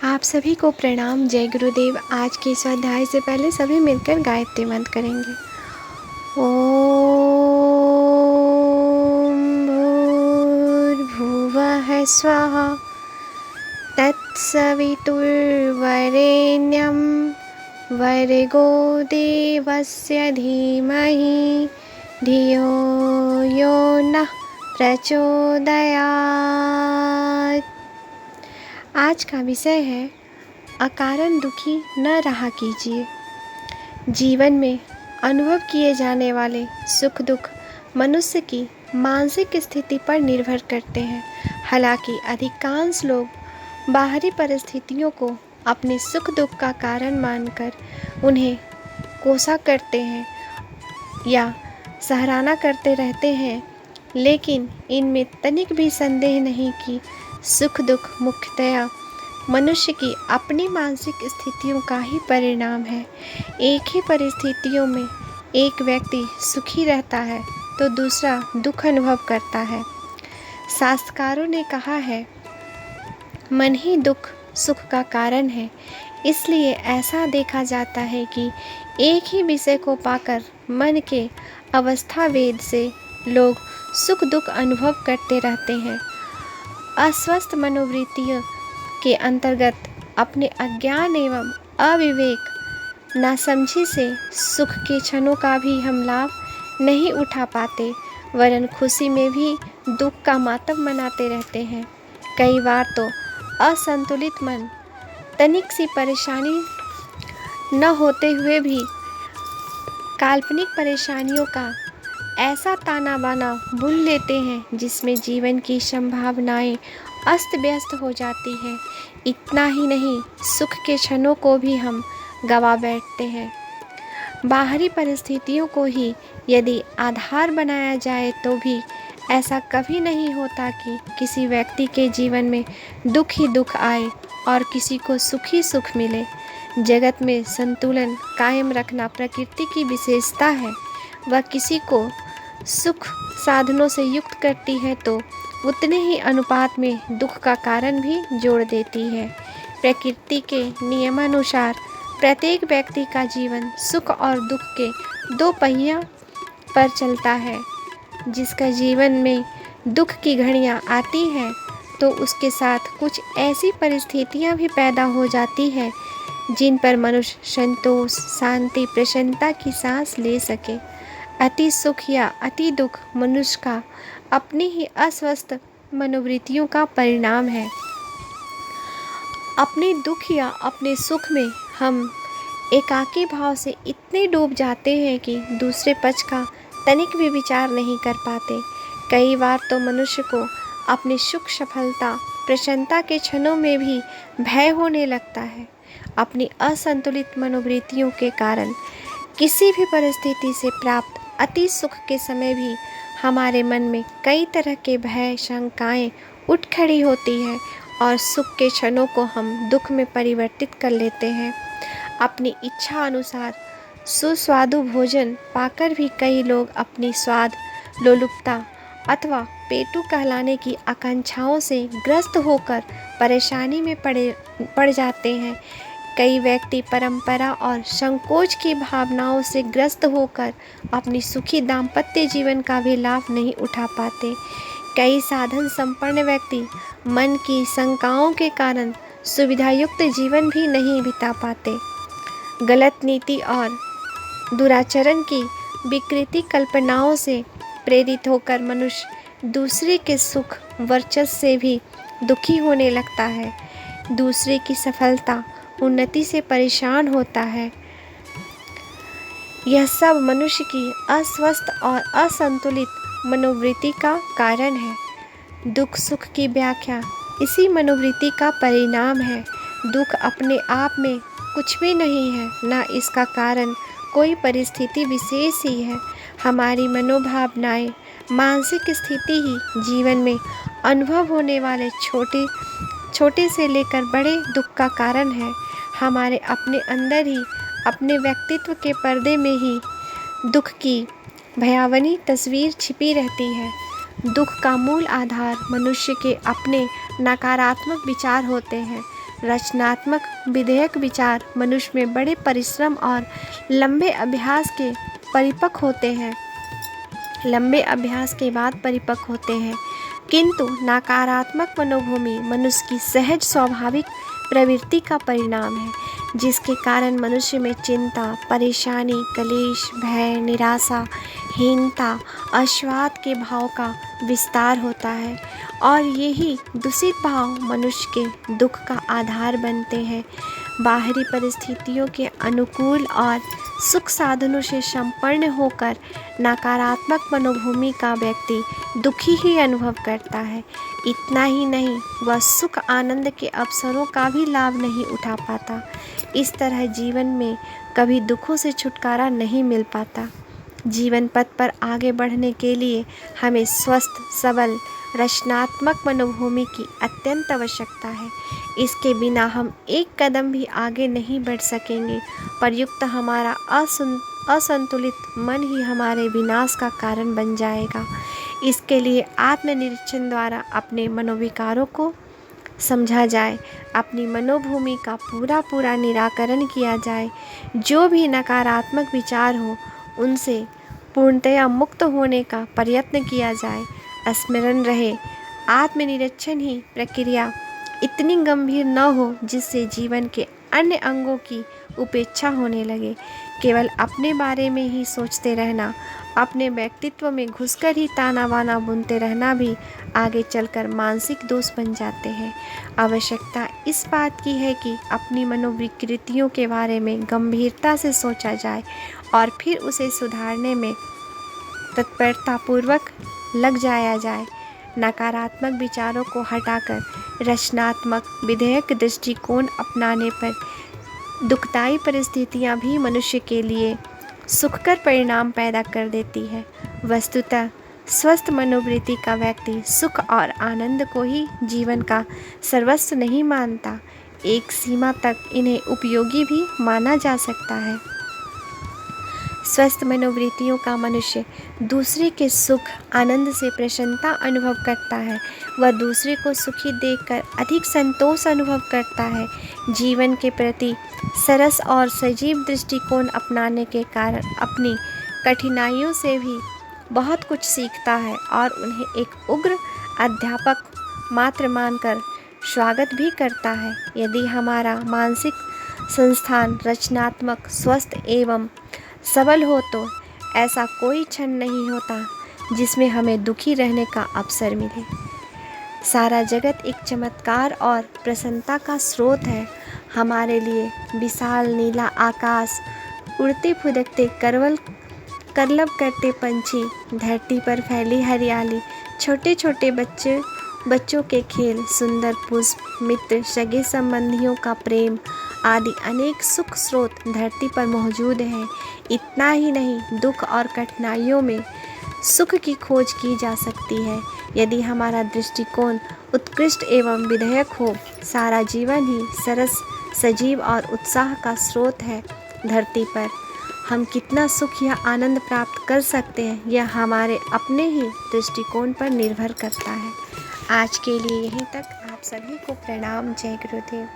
आप सभी को प्रणाम। जय गुरुदेव। आज के स्वाध्याय से पहले सभी मिलकर गायत्री मंत्र करेंगे। ओम भूर्भुवः स्वः तत्सवितुर्वरेण्यं भर्गो देवस्य धीमहि धियो यो नः प्रचोदयात्। आज का विषय है अकारण दुखी न रहा कीजिए। जीवन में अनुभव किए जाने वाले सुख दुख मनुष्य की मानसिक स्थिति पर निर्भर करते हैं। हालांकि अधिकांश लोग बाहरी परिस्थितियों को अपने सुख दुख का कारण मानकर उन्हें कोसा करते हैं या सराहना करते रहते हैं, लेकिन इनमें तनिक भी संदेह नहीं कि सुख दुख मुख्यतया मनुष्य की अपनी मानसिक स्थितियों का ही परिणाम है। एक ही परिस्थितियों में एक व्यक्ति सुखी रहता है तो दूसरा दुख अनुभव करता है। शास्त्रकारों ने कहा है, मन ही दुख सुख का कारण है। इसलिए ऐसा देखा जाता है कि एक ही विषय को पाकर मन के अवस्था भेद से लोग सुख दुख अनुभव करते रहते हैं। अस्वस्थ मनोवृत्तियों के अंतर्गत अपने अज्ञान एवं अविवेक नासमझी से सुख के क्षणों का भी हम लाभ नहीं उठा पाते, वरन खुशी में भी दुख का मातम मनाते रहते हैं। कई बार तो असंतुलित मन तनिक सी परेशानी न होते हुए भी काल्पनिक परेशानियों का ऐसा ताना बाना बुन लेते हैं जिसमें जीवन की संभावनाएं अस्त व्यस्त हो जाती है। इतना ही नहीं, सुख के क्षणों को भी हम गवा बैठते हैं। बाहरी परिस्थितियों को ही यदि आधार बनाया जाए तो भी ऐसा कभी नहीं होता कि किसी व्यक्ति के जीवन में दुख ही दुख आए और किसी को सुख ही सुख मिले। जगत में संतुलन कायम रखना प्रकृति की विशेषता है। वह किसी को सुख साधनों से युक्त करती है तो उतने ही अनुपात में दुख का कारण भी जोड़ देती है। प्रकृति के नियमानुसार प्रत्येक व्यक्ति का जीवन सुख और दुख के दो पहिया पर चलता है। जिसका जीवन में दुख की घड़ियां आती हैं तो उसके साथ कुछ ऐसी परिस्थितियां भी पैदा हो जाती है जिन पर मनुष्य संतोष, शांति, प्रसन्नता की सांस ले सके। अति सुख या अति दुख मनुष्य का अपनी ही अस्वस्थ मनोवृत्तियों का परिणाम है। अपने दुख या अपने सुख में हम एकाकी भाव से इतने डूब जाते हैं कि दूसरे पक्ष का तनिक भी विचार नहीं कर पाते। कई बार तो मनुष्य को अपनी सुख, सफलता, प्रसन्नता के क्षणों में भी भय होने लगता है। अपनी असंतुलित मनोवृत्तियों के कारण किसी भी परिस्थिति से प्राप्त अति सुख के समय भी हमारे मन में कई तरह के भय, शंकाएं उठ खड़ी होती है और सुख के क्षणों को हम दुख में परिवर्तित कर लेते हैं। अपनी इच्छा अनुसार सुस्वादु भोजन पाकर भी कई लोग अपनी स्वाद लोलुपता अथवा पेटू कहलाने की आकांक्षाओं से ग्रस्त होकर परेशानी में पड़ जाते हैं। कई व्यक्ति परंपरा और संकोच की भावनाओं से ग्रस्त होकर अपनी सुखी दाम्पत्य जीवन का भी लाभ नहीं उठा पाते। कई साधन संपन्न व्यक्ति मन की शंकाओं के कारण सुविधायुक्त जीवन भी नहीं बिता पाते। गलत नीति और दुराचरण की विकृति कल्पनाओं से प्रेरित होकर मनुष्य दूसरे के सुख वर्चस्व से भी दुखी होने लगता है। दूसरे की सफलता, उन्नति से परेशान होता है। यह सब मनुष्य की अस्वस्थ और असंतुलित मनोवृत्ति का कारण है। दुख सुख की व्याख्या इसी मनोवृत्ति का परिणाम है। दुख अपने आप में कुछ भी नहीं है, ना इसका कारण कोई परिस्थिति विशेष ही है। हमारी मनोभावनाएं, मानसिक स्थिति ही जीवन में अनुभव होने वाले छोटे से लेकर बड़े दुख का कारण है। हमारे अपने अंदर ही, अपने व्यक्तित्व के पर्दे में ही दुख की भयावनी तस्वीर छिपी रहती है। दुख का मूल आधार मनुष्य के अपने नकारात्मक विचार होते हैं। रचनात्मक विधेयक विचार मनुष्य में बड़े परिश्रम और लंबे अभ्यास के बाद परिपक्व होते हैं, किंतु नकारात्मक मनोभूमि मनुष्य की सहज स्वाभाविक प्रवृत्ति का परिणाम है, जिसके कारण मनुष्य में चिंता, परेशानी, क्लेश, भय, निराशा, हीनता, अश्वाद के भाव का विस्तार होता है और यही दूषित भाव मनुष्य के दुख का आधार बनते हैं। बाहरी परिस्थितियों के अनुकूल और सुख साधनों से संपन्न होकर नकारात्मक मनोभूमि का व्यक्ति दुखी ही अनुभव करता है। इतना ही नहीं, वह सुख आनंद के अवसरों का भी लाभ नहीं उठा पाता। इस तरह जीवन में कभी दुखों से छुटकारा नहीं मिल पाता। जीवन पथ पर आगे बढ़ने के लिए हमें स्वस्थ, सबल, रचनात्मक मनोभूमि की अत्यंत आवश्यकता है। इसके बिना हम एक कदम भी आगे नहीं बढ़ सकेंगे। प्रयुक्त हमारा असंतुलित मन ही हमारे विनाश का कारण बन जाएगा। इसके लिए आत्मनिरीक्षण द्वारा अपने मनोविकारों को समझा जाए, अपनी मनोभूमि का पूरा निराकरण किया जाए। जो भी नकारात्मक विचार हो उनसे पूर्णतया मुक्त होने का प्रयत्न किया जाए। स्मरण रहे, आत्मनिरीक्षण ही प्रक्रिया इतनी गंभीर न हो जिससे जीवन के अन्य अंगों की उपेक्षा होने लगे। केवल अपने बारे में ही सोचते रहना, अपने व्यक्तित्व में घुसकर ही ताना बाना बुनते रहना भी आगे चलकर मानसिक दोष बन जाते हैं। आवश्यकता इस बात की है कि अपनी मनोविकृतियों के बारे में गंभीरता से सोचा जाए और फिर उसे सुधारने में तत्परतापूर्वक लग जाया जाए। नकारात्मक विचारों को हटाकर रचनात्मक विधेयक दृष्टिकोण अपनाने पर दुखदायी परिस्थितियां भी मनुष्य के लिए सुखकर परिणाम पैदा कर देती है। वस्तुतः स्वस्थ मनोवृत्ति का व्यक्ति सुख और आनंद को ही जीवन का सर्वस्व नहीं मानता। एक सीमा तक इन्हें उपयोगी भी माना जा सकता है। स्वस्थ मनोवृत्तियों का मनुष्य दूसरे के सुख आनंद से प्रसन्नता अनुभव करता है। वह दूसरे को सुखी देखकर अधिक संतोष अनुभव करता है। जीवन के प्रति सरस और सजीव दृष्टिकोण अपनाने के कारण अपनी कठिनाइयों से भी बहुत कुछ सीखता है और उन्हें एक उग्र अध्यापक मात्र मानकर स्वागत भी करता है। यदि हमारा मानसिक संस्थान रचनात्मक, स्वस्थ एवं सबल हो तो ऐसा कोई क्षण नहीं होता जिसमें हमें दुखी रहने का अवसर मिले। सारा जगत एक चमत्कार और प्रसन्नता का स्रोत है। हमारे लिए विशाल नीला आकाश, उड़ते फुदकते करलब करते पंछी, धरती पर फैली हरियाली, छोटे छोटे बच्चों के खेल, सुंदर पुष्प, मित्र, सगे संबंधियों का प्रेम आदि अनेक सुख स्रोत धरती पर मौजूद हैं। इतना ही नहीं, दुख और कठिनाइयों में सुख की खोज की जा सकती है यदि हमारा दृष्टिकोण उत्कृष्ट एवं विधेयक हो। सारा जीवन ही सरस, सजीव और उत्साह का स्रोत है। धरती पर हम कितना सुख या आनंद प्राप्त कर सकते हैं यह हमारे अपने ही दृष्टिकोण पर निर्भर करता है। आज के लिए यहीं तक। आप सभी को प्रणाम। जय गुरुदेव।